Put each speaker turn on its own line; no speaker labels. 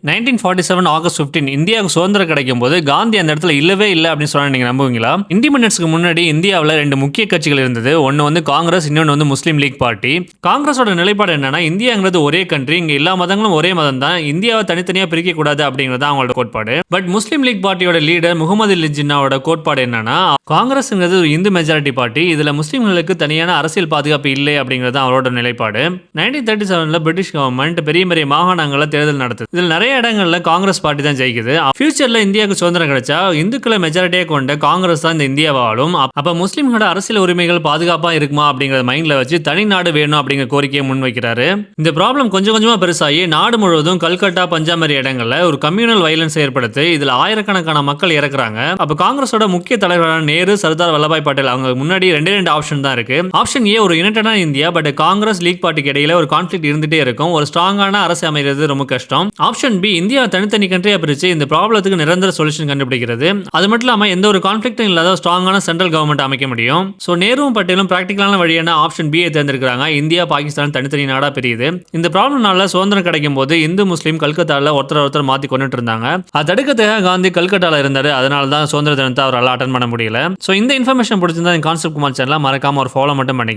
1947 August 15 இந்தியாவுக்கு சுதந்திரம் கிடைக்கும் போது காந்தி அந்த இடத்துல இல்லவே இல்லை அப்படின்னு சொன்னா நீங்க நம்புவீங்களா? இண்டிபெண்டன்ஸ்க்கு முன்னாடி இந்தியாவில் ரெண்டு முக்கிய கட்சிகள் இருந்தது. ஒன்னு வந்து காங்கிரஸ், இன்னொன்று வந்து முஸ்லீம் லீக் பார்ட்டி. காங்கிரஸோட நிலைப்பாடு என்னன்னா, இந்தியாங்கிறது ஒரே கண்ட்ரி, இங்க எல்லா மதங்களும் ஒரே மதம் தான், இந்தியாவை தனித்தனியா பிரிக்க கூடாது அப்படிங்கிறது அவங்களோட கோட்பாடு. பட் முஸ்லீம் லீக் பார்ட்டியோட லீடர் முகமது அலி ஜின்னாவோட கோட்பாடு என்னன்னா, காங்கிரஸ்ங்கிறது ஒரு இந்து மெஜாரிட்டி பார்ட்டி, இதுல முஸ்லீம்களுக்கு தனியான அரசியல் பாதுகாப்பு இல்லை அப்படிங்கிறது அவரோட நிலைப்பாடு. 1937 பிரிட்டிஷ் கவர்மெண்ட் பெரிய பெரிய மாகாணங்கள்ல தேர்தல் நடத்துது. இதுல நிறைய இடங்கள்ல காங்கிரஸ் பார்ட்டி தான் ஜெயிக்குது. ஃபியூச்சர்ல இந்தியாவுக்கு சுதந்திரம் கிடைச்சா இந்துக்களை மெஜாரிட்டியா கொண்ட காங்கிரஸ் தான் இந்த இந்தியாவை ஆளும். அப்ப முஸ்லிம்களோட அரசியல் உரிமைகள் பாதுகாப்பா இருக்குமா அப்படிங்கறத மைண்ட்ல வச்சு தனி நாடு வேணும் அப்படிங்கிற கோரிக்கையை முன்வைக்கிறாரு. இந்த ப்ராப்ளம் கொஞ்சம் கொஞ்சமா பெருசாகி நாடு முழுவதும் கல்கட்டா, பஞ்சாப் மாதிரி இடங்கள்ல ஒரு கம்யூனல் வயலன்ஸ் ஏற்படுத்து. இதுல ஆயிரக்கணக்கான மக்கள் இறக்குறாங்க. அப்ப காங்கிரஸோட முக்கிய தலைவரான நேரு, சர்தார் வல்லபாய் பட்டேல் அவங்க முன்னாடி ரெண்டு ஆப்ஷன் தான் இருக்கு. ஆப்ஷன் ஏ ஒரு யுனைடெடான இந்தியா, பட் காங்கிரஸ் லீக் பார்ட்டிக்கு இடையில ஒரு கான்ஃபிளிக்ட் இருந்துட்டே இருக்கும். ஒரு ஸ்ட்ராங்கான அரசு அமைகிறது ரொம்ப கஷ்டம். ஆப்ஷன் பி இந்தியாவை தனித்தனி கண்ட்ரியா பிரிச்சு இந்த ப்ராப்ளத்துக்கு நிரந்தர சொல்யூஷன் கண்டுபிடிக்கிறது. அது மட்டும் இல்லாம எந்த ஒரு கான்ஃபிளிக்டும் இல்லாத ஸ்ட்ராங்கான சென்ட்ரல் கவர்மெண்ட் அமைக்க முடியும். சோ நேருவும் பட்டேலும் பிராக்டிகலான வழியான ஆப்ஷன் பி தேர்ந்தெடுக்கிறாங்க. இந்தியா பாகிஸ்தான் தனித்தனி நாடா பிரியுது. இந்த ப்ராப்ளம்னால சுதந்திரம் கிடைக்கும் போது இந்து முஸ்லீம் கல்கத்தால ஒருத்தர் மாத்தி கொண்டுட்டு இருந்தாங்க. அது தடுக்கிறதுக்காக காந்தி கல்கட்டால இருந்தாரு. அதனால தான் சுதந்திர தினத்தை அவரால் அட்டன் பண்ண முடியல. சோ இந்த இன்ஃபர்மேஷன் பிடிச்சிருந்தா கான்செப்ட் குமார் சேனலை மறக்காம ஒரு ஃபாலோ மட்டும் பண்ணி